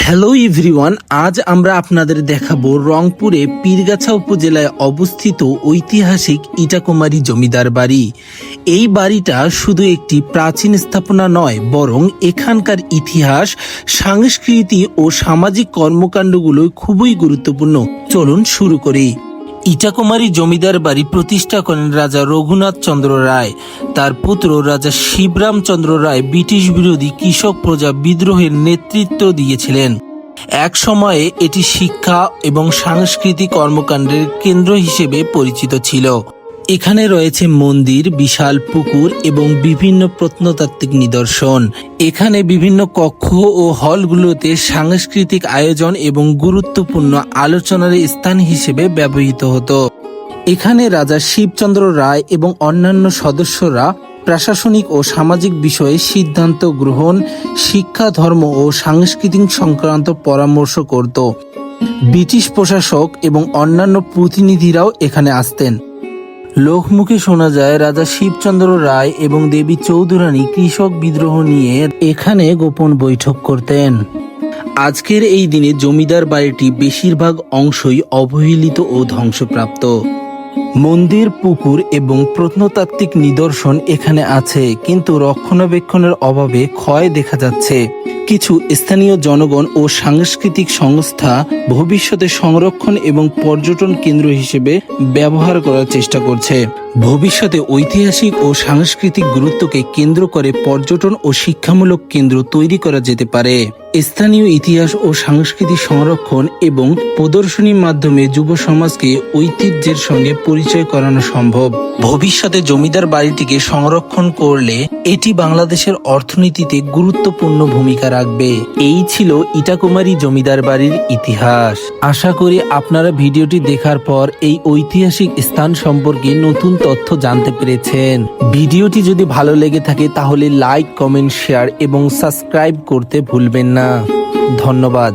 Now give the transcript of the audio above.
Hello everyone, আজ আমরা আপনাদের দেখাবো রংপুরে পীরগাছা উপজেলায় অবস্থিত ঐতিহাসিক ইটাকুমারী জমিদার বাড়ি। এই বাড়িটা শুধু একটি প্রাচীন স্থাপনা নয়, বরং এখানকার ইতিহাস, সংস্কৃতি ও সামাজিক কর্মকাণ্ডগুলো খুবই গুরুত্বপূর্ণ। চলুন শুরু করি। ইটাকুমারী জমিদার বাড়ি প্রতিষ্ঠা করেন রাজা রঘুনাথ চন্দ্র রায়। তার পুত্র রাজা শিবরামচন্দ্র রায় ব্রিটিশ বিরোধী কৃষক প্রজা বিদ্রোহের নেতৃত্ব দিয়েছিলেন। এক সময়ে এটি শিক্ষা এবং সাংস্কৃতিক কর্মকাণ্ডের কেন্দ্র হিসেবে পরিচিত ছিল। এখানে রয়েছে মন্দির, বিশাল পুকুর এবং বিভিন্ন প্রত্নতাত্ত্বিক নিদর্শন। এখানে বিভিন্ন কক্ষ ও হলগুলোতে সাংস্কৃতিক আয়োজন এবং গুরুত্বপূর্ণ আলোচনার স্থান হিসেবে ব্যবহৃত হতো। এখানে রাজা শিবচন্দ্র রায় এবং অন্যান্য সদস্যরা প্রশাসনিক ও সামাজিক বিষয়ে সিদ্ধান্ত গ্রহণ, শিক্ষা, ধর্ম ও সাংস্কৃতিক সংক্রান্ত পরামর্শ করত। ব্রিটিশ প্রশাসক এবং অন্যান্য প্রতিনিধিরাও এখানে আসতেন। লোকমুখে শোনা যায় রাজা শিবচন্দ্র রায় এবং দেবী চৌধুরানী কৃষক বিদ্রোহ নিয়ে এখানে গোপন বৈঠক করতেন। আজকের এই দিনে জমিদার বাড়িটি বেশিরভাগ অংশই অবহেলিত ও ধ্বংসপ্রাপ্ত। মন্দির, পুকুর এবং প্রত্নতাত্ত্বিক নিদর্শন এখানে আছে, কিন্তু রক্ষণাবেক্ষণের অভাবে ক্ষয় দেখা যাচ্ছে। কিছু স্থানীয় জনগণ ও সাংস্কৃতিক সংস্থা ভবিষ্যতে সংরক্ষণ এবং পর্যটন কেন্দ্র হিসেবে ব্যবহার করার চেষ্টা করছে। ভবিষ্যতে ঐতিহাসিক ও সাংস্কৃতিক গুরুত্বকে কেন্দ্র করে পর্যটন ও শিক্ষামূলক কেন্দ্র তৈরি করা যেতে পারে। স্থানীয় ইতিহাস ও সংস্কৃতি সংরক্ষণ এবং প্রদর্শনীর মাধ্যমে যুব সমাজকে ঐতিহ্যের সঙ্গে পরিচয় করানো সম্ভব। ভবিষ্যতে জমিদার বাড়িটিকে সংরক্ষণ করলে এটি বাংলাদেশের অর্থনীতিতে গুরুত্বপূর্ণ ভূমিকা রাখবে। এই ছিল ইটাকুমারী জমিদার বাড়ির ইতিহাস। আশা করি আপনারা ভিডিওটি দেখার পর এই ঐতিহাসিক স্থান সম্পর্কে নতুন তথ্য জানতে পেরেছেন। ভিডিওটি যদি ভালো লেগে থাকে তাহলে লাইক, কমেন্ট, শেয়ার এবং সাবস্ক্রাইব করতে ভুলবেন না। ধন্যবাদ।